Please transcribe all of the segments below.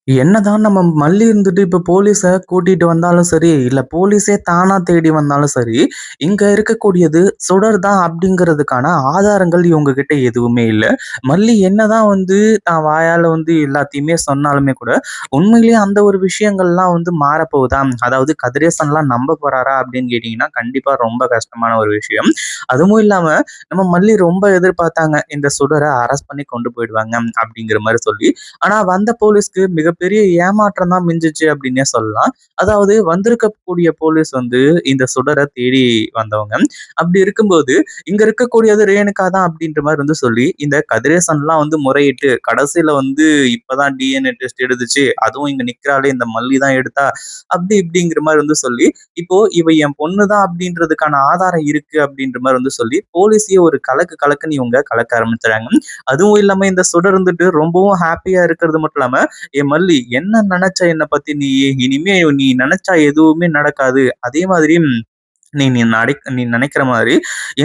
என்னதான் நம்ம மல்லி இருந்துட்டு இப்ப போலீஸ கூட்டிட்டு வந்தாலும் சரி, இல்ல போலீஸே தானா தேடி வந்தாலும் சரி, இங்க இருக்கக்கூடியது சுடர் தான் அப்படிங்கிறதுக்கான ஆதாரங்கள் இவங்க கிட்ட எதுவுமே இல்ல. மல்லி என்னதான் வந்து தான் வாயால வந்து எல்லாத்தையுமே சொன்னாலுமே கூட, உண்மையிலேயே அந்த ஒரு விஷயங்கள்லாம் வந்து மாறப்போகுதா? அதாவது கதிரேசன்லாம் நம்ப போறாரா அப்படின்னு கேட்டீங்கன்னா, கண்டிப்பா ரொம்ப கஷ்டமான ஒரு விஷயம். அதுவும் இல்லாம நம்ம மல்லி ரொம்ப எதிர்பார்த்தாங்க. இந்த சுடர அரெஸ்ட் பண்ணி கொண்டு போயிடுவாங்க அப்படிங்கிற மாரி சொல்லி. ஆனா வந்த போலீஸ்க்கு மிகப்பெரிய ஏமாற்றம் தான் மிஞ்சுச்சு அப்படின்னே சொல்லலாம். அதாவது வந்திருக்கக்கூடிய போலீஸ் வந்து இந்த சுடர தேடி வந்தவங்க. அப்படி இருக்கும்போது, இங்க இருக்கக்கூடியது ரேணுகா தான் அப்படின்ற மாரி வந்து சொல்லி, இந்த கதிரேசன்லாம் வந்து முறையிட்டு கடைசியில வந்து இப்பதான் டிஎன்ஏ டெஸ்ட் எடுத்துச்சு. அதுவும் இங்க நிக்கிறாளே இந்த மல்லி தான் எடுத்தா. அப்படி இப்படிங்கிற மாரி வந்து சொல்லி, இப்போ இவ என் பொண்ணு தான் அப்படின்றதுக்கான ஆதாரம் இருக்கு அப்படின்ற மாரி வந்து சொல்லி, போலீஸையே ஒரு கலக்கு கலக்குன்னு இவங்க கலக்க ஆரம்பிச்சுறாங்க. அதுவும் இல்லாம இந்த சுடர் இருந்துட்டு ரொம்பவும் ஹாப்பியா இருக்கிறது மட்டும் இல்லாம, மல்லி என்ன நெனச்ச என்ன பத்தி நீ? இனிமே நீ நெனச்சா எதுவுமே நடக்காது. அதே மாதிரி நீ நீ நீ நினைக்கிற மாதிரி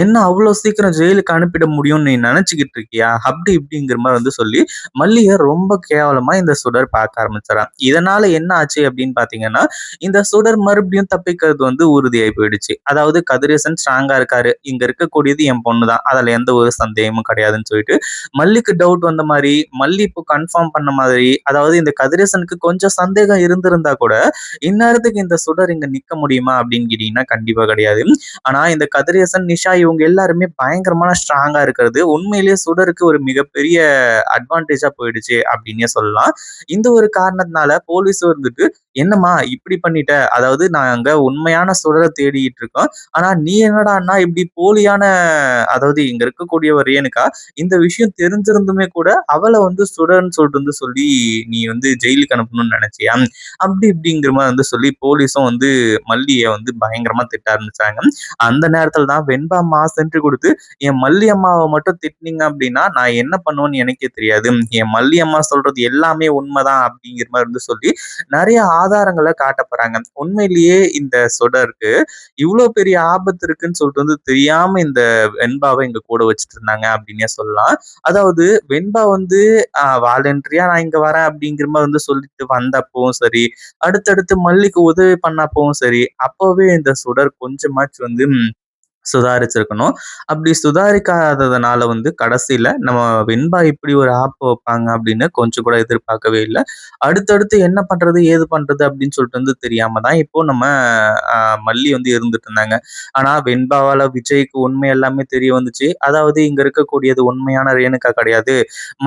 என்ன அவ்வளோ சீக்கிரம் ஜெயிலுக்கு அனுப்பிட முடியும்னு நீ நினைச்சுக்கிட்டு இருக்கியா? அப்படி இப்படிங்கிற மாதிரி வந்து சொல்லி மல்லிய ரொம்ப கேவலமா இந்த சுடர் பார்க்க ஆரம்பிச்சுறான். இதனால என்ன ஆச்சு அப்படின்னு பார்த்தீங்கன்னா, இந்த சுடர் மறுபடியும் தப்பிக்கிறது வந்து உறுதியாகி போயிடுச்சு. அதாவது கதிரேசன் ஸ்ட்ராங்கா இருக்காரு. இங்க இருக்கக்கூடியது என் பொண்ணு தான். அதுல எந்த ஒரு சந்தேகமும் கிடையாதுன்னு சொல்லிட்டு மல்லிக்கு டவுட் வந்த மாதிரி, மல்லி இப்போ கன்ஃபார்ம் பண்ண மாதிரி, அதாவது இந்த கதிரேசனுக்கு கொஞ்சம் சந்தேகம் இருந்திருந்தா கூட இந்நேரத்துக்கு இந்த சுடர் இங்க நிக்க முடியுமா அப்படின்னு கேட்டீங்கன்னா கண்டிப்பா கிடையாது. ஆனா இந்த கதிரேசன், நிஷா இவங்க எல்லாருமே பயங்கரமான ஸ்ட்ராங்கா இருக்கிறது உண்மையிலேயே சுடருக்கு ஒரு மிகப்பெரிய அட்வான்டேஜா போயிடுச்சு அப்படின்னே சொல்லலாம். இந்த ஒரு காரணத்தினால போலீஸ் வந்துட்டு என்னம்மா இப்படி பண்ணிட்ட, அதாவது நாங்க உண்மையான சுடரை தேடிட்டு இருக்கோம். ஆனா நீ என்னடான்னா இப்படி போலியான, அதாவது இங்க இருக்கக்கூடியவர் ரேணுகா இந்த விஷயம் தெரிஞ்சிருந்துமே கூட அவளை வந்து சுடர்ன்னு சொல்லிட்டு வந்து சொல்லி நீ வந்து ஜெயிலுக்கு அனுப்பணும்னு நினைச்சியா? அப்படி இப்படிங்கிற மாதிரி வந்து சொல்லி போலீஸும் வந்து மல்லிய வந்து பயங்கரமா திட்ட ஆரம்பிச்சாங்க. அந்த நேரத்துல தான் வெண்பா மாஸ் என்ட்ரி கொடுத்து, என் மல்லி அம்மாவை மட்டும் திட்டினீங்க அப்படின்னா நான் என்ன பண்ணுவேன்னு எனக்கே தெரியாது. என் மல்லி அம்மா சொல்றது எல்லாமே உண்மைதான் அப்படிங்கிற மாதிரி வந்து சொல்லி நிறைய ஆதாரங்களை காட்ட போறாங்க. உண்மையிலேயே இந்த சொடருக்கு இவ்வளவு பெரிய ஆபத்து இருக்குன்னு சொல்லிட்டு வந்து தெரியாம இந்த வெண்பாவை இங்க கூட வச்சுட்டு இருந்தாங்க அப்படின்னே சொல்லலாம். அதாவது வெண்பா வந்து வாலண்டரியா நான் இங்க வரேன் அப்படிங்கிற மாதிரி வந்து சொல்லிட்டு வந்தப்பவும் சரி, அடுத்தடுத்து மல்லிக்கு உதவி பண்ணப்பவும் சரி, அப்பவே இந்த சுடர் கொஞ்சமாச்சும் வந்து சுதாரிச்சிருக்கணும். அப்படி சுதாரிக்காததுனால வந்து கடைசியில நம்ம வெண்பா இப்படி ஒரு ஆப் வைப்பாங்க அப்படின்னு கொஞ்சம் கூட எதிர்பார்க்கவே இல்ல. அடுத்தடுத்து என்ன பண்றது, ஏது பண்றது அப்படின்னு சொல்லிட்டு வந்து தெரியாம தான் இப்போ நம்ம அ மல்லி வந்து இருந்துட்டு இருந்தாங்க. ஆனா வெண்பாவால விஜய்க்கு உண்மை எல்லாமே தெரிய வந்துச்சு. அதாவது இங்க இருக்கக்கூடியது உண்மையான ரேணுகா கிடையாது.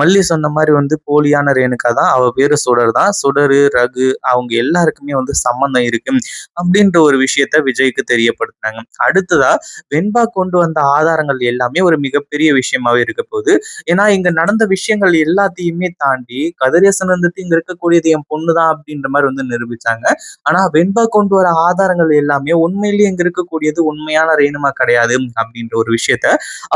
மல்லி சொன்ன மாரி வந்து போலியான ரேணுகா தான். அவ பேரு சுடர் தான். சுடரு, ரகு அவங்க எல்லாருக்குமே வந்து சம்மந்தம் இருக்கு. அப்படின்ற ஒரு விஷயத்த விஜய்க்கு தெரியப்படுத்துனாங்க. அடுத்ததா வெண்பா கொண்டு வந்த ஆதாரங்கள் எல்லாமே ஒரு மிகப்பெரிய விஷயமாவே இருக்க போகுது. ஏன்னா இங்க நடந்த விஷயங்கள் எல்லாத்தையுமே தாண்டி கதிரேசன் வந்துட்டு இங்க இருக்கக்கூடியது என் பொண்ணுதான் அப்படின்ற மாதிரி வந்து நிரூபிச்சாங்க. ஆனா வெண்பா கொண்டு வர ஆதாரங்கள் எல்லாமே உண்மையிலேயே இங்க இருக்கக்கூடியது உண்மையான ரேணுமா கிடையாது அப்படின்ற ஒரு விஷயத்த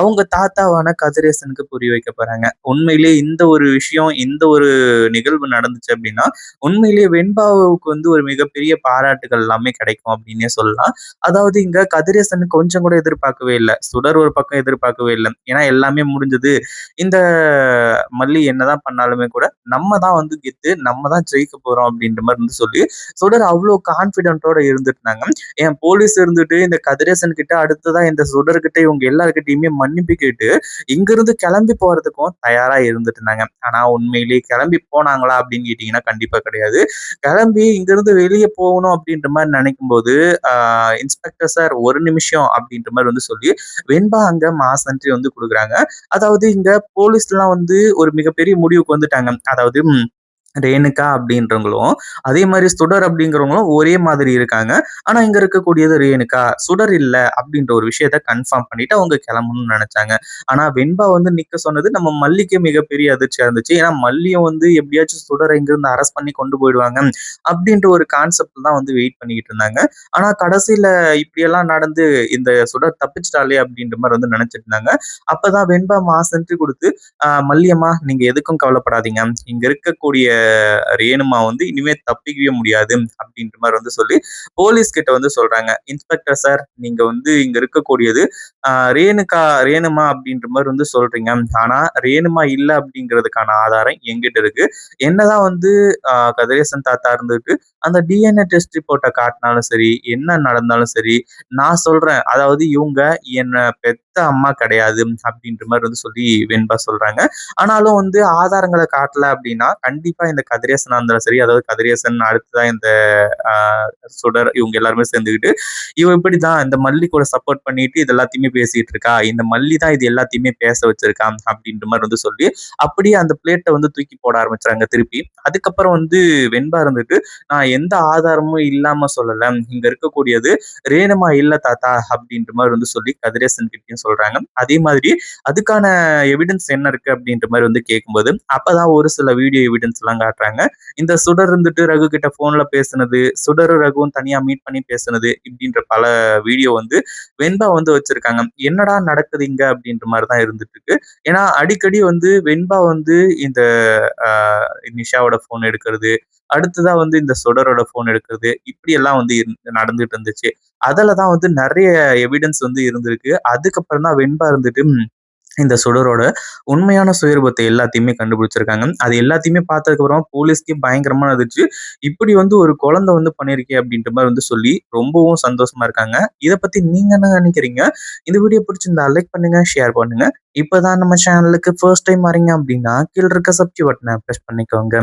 அவங்க தாத்தாவான கதிரேசனுக்கு புரிய வைக்க போறாங்க. உண்மையிலேயே இந்த ஒரு விஷயம், இந்த ஒரு நிகழ்வு நடந்துச்சு அப்படின்னா உண்மையிலேயே வெண்பாவுக்கு வந்து ஒரு மிகப்பெரிய பாராட்டுகள் எல்லாமே கிடைக்கும் அப்படின்னே சொல்லலாம். அதாவது இங்க கதிரேசன் கொஞ்சம் கூட எதிர்பார்க்கவே இல்ல. சுடர் ஒரு பக்கம் எதிர்பார்க்கவே இல்ல. ஏன்னா எல்லாமே முடிஞ்சது. இந்த மல்லி என்னதான் பண்ணாலுமே கூட நம்ம தான் வந்து கெத்து, நம்ம தான் ஜெயிக்க போறோம் அப்படின்ற மாதிரி வந்து சொல்லி சுடர் அவ்வளோ கான்பிடென்ட்டோட இருந்துட்டாங்க. ஏன் போலீஸ் இருந்துட்டு இந்த கதிரேசன் கிட்ட அடுத்ததா இந்த சுடர் கிட்ட இவங்க எல்லார்கிட்டயுமே மன்னிப்பு கேட்டு இங்கிருந்து கிளம்பி போறதுக்கும் தயாரா இருந்துட்டு இருந்தாங்க. ஆனா உண்மையிலேயே கிளம்பி போனாங்களா அப்படின்னு கேட்டீங்கன்னா கண்டிப்பா கிடையாது. கிளம்பி இங்கிருந்து வெளியே போகணும் அப்படின்ற மாதிரி நினைக்கும் போது இன்ஸ்பெக்டர் சார் ஒரு நிமிஷம் அப்படின்ற மாதிரி வந்து சொல்லி வெண்பா அங்க மாஸ் என்ட்ரி வந்து கொடுக்குறாங்க. அதாவது இங்க போலீஸ்லாம் வந்து ஒரு மிகப்பெரிய முடிவுக்கு வந்துட்டாங்க. அதாவது ரேணுகா அப்படின்றவங்களும், அதே மாரி சுடர் அப்படிங்கிறவங்களும் ஒரே மாதிரி இருக்காங்க. ஆனா இங்க இருக்கக்கூடியது ரேணுகா, சுடர் இல்ல அப்படின்ற ஒரு விஷயத்த கன்ஃபார்ம் பண்ணிட்டு அவங்க கிளம்பணும்னு நெனச்சாங்க. ஆனா வெண்பா வந்து நிக்க சொன்னது நம்ம மல்லிக்கு மிகப்பெரிய அதிர்ச்சியா இருந்துச்சு. ஏன்னா மல்லியும் வந்து எப்படியாச்சும் சுடர இங்கிருந்து அரெஸ்ட் பண்ணி கொண்டு போயிடுவாங்க அப்படின்ற ஒரு கான்செப்ட்ல தான் வந்து வெயிட் பண்ணிக்கிட்டு இருந்தாங்க. ஆனா கடைசியில இப்படியெல்லாம் நடந்து இந்த சுடர் தப்பிச்சிட்டாளே அப்படின்ற மாரி வந்து நெனச்சுட்டு இருந்தாங்க. அப்பதான் வெண்பா மாஸ் என்ட்ரி குடுத்து, மல்லியம்மா நீங்க எதுக்கும் கவலைப்படாதீங்க. இங்க இருக்கக்கூடிய ரேணுமா வந்து இனிமே தப்பிக்கவே முடியாது அப்படின்ற மாதிரி வந்து சொல்லி போலீஸ் கிட்ட வந்து சொல்றாங்க. இன்ஸ்பெக்டர் சார், நீங்க வந்து இங்க இருக்கக்கூடியது ரேணுமா அப்படின்ற மாதிரி வந்து சொல்றீங்க. ஆனா ரேணுமா இல்ல அப்படிங்கிறதுக்கான ஆதாரம் என்கிட்ட இருக்கு. என்னதான் வந்து கதிரேசன் தாத்தா இருந்துட்டு அந்த டிஎன்ஏ டெஸ்ட் ரிப்போர்ட்டை காட்டினாலும் சரி, என்ன நடந்தாலும் சரி, நான் சொல்றேன். அதாவது இவங்க என்ன பெத்த அம்மா கிடையாது அப்படின்ற மாதிரி வந்து சொல்லி வெண்பா சொல்றாங்க. ஆனாலும் வந்து ஆதாரங்களை காட்டல அப்படின்னா கண்டிப்பா இந்த கதிரேசனா இருந்தாலும் சரி, அதாவது கதிரேசன் அடுத்துதான் இந்த சுடர் இவங்க எல்லாருமே சேர்ந்துக்கிட்டு இவ இப்படிதான் இந்த மல்லி கூட சப்போர்ட் பண்ணிட்டு இது எல்லாத்தையுமே பேசிட்டு இருக்கா, இந்த மல்லி தான் இது எல்லாத்தையுமே பேச வச்சிருக்கா அப்படின்ற மாதிரி வந்து சொல்லி அப்படியே அந்த பிளேட்டை வந்து தூக்கி போட ஆரம்பிச்சாங்க திருப்பி. அதுக்கப்புறம் வந்து வெண்பா இருந்துட்டு நான் எந்த ஆதாரமும் இல்லாம சொல்லல, இங்க இருக்கக்கூடியது ரேணுமா இல்ல தாத்தா அப்படின்ற மாதிரி வந்து சொல்லி கதிரேசன் கிட்டயும் சொல்றாங்க. அதே மாதிரி அதுக்கான எவிடன்ஸ் என்ன இருக்கு அப்படின்ற மாதிரி வந்து கேட்கும்போது அப்பதான் ஒரு சில வீடியோ எவிடன்ஸ் எல்லாம் காட்டுறாங்க. இந்த சுடர் இருந்துட்டு ரகு கிட்ட போன்ல பேசுனது, சுடரும் ரகுவும் தனியா மீட் பண்ணி பேசுனது இப்படின்ற பல வீடியோ வந்து வெண்பா வந்து வச்சிருக்காங்க. என்னடா நடக்குது இங்க அப்படின்ற மாதிரிதான் இருந்துட்டு இருக்கு. ஏன்னா அடிக்கடி வந்து வெண்பா வந்து இந்த நிஷாவோட போன் எடுக்கிறது, அடுத்ததா வந்து இந்த சுடரோட போன் எடுக்கிறது, இப்படி எல்லாம் வந்து நடந்துட்டு இருந்துச்சு. அதுலதான் வந்து நிறைய எவிடன்ஸ் வந்து இருந்திருக்கு. அதுக்கப்புறம் தான் வெண்பா இருந்துட்டு இந்த சுடரோட உண்மையான சுயரூபத்தை எல்லாத்தையுமே கண்டுபிடிச்சிருக்காங்க. அது எல்லாத்தையுமே பார்த்ததுக்கு அப்புறம் போலீஸ்க்கே பயங்கரமா அதிர்ச்சி. இப்படி வந்து ஒரு குழந்தை வந்து பண்ணியிருக்கே அப்படின்ற மாதிரி வந்து சொல்லி ரொம்பவும் சந்தோஷமா இருக்காங்க. இதை பத்தி நீங்க என்ன நினைக்கிறீங்க? இந்த வீடியோ பிடிச்சிருந்தா லைக் பண்ணுங்க, ஷேர் பண்ணுங்க. இப்பதான் நம்ம சேனலுக்கு ஃபர்ஸ்ட் டைம் வரீங்க அப்படின்னா கீழ இருக்க சப்ஸ்கிரைப் பட்டனை பிரஸ் பண்ணிக்கோங்க.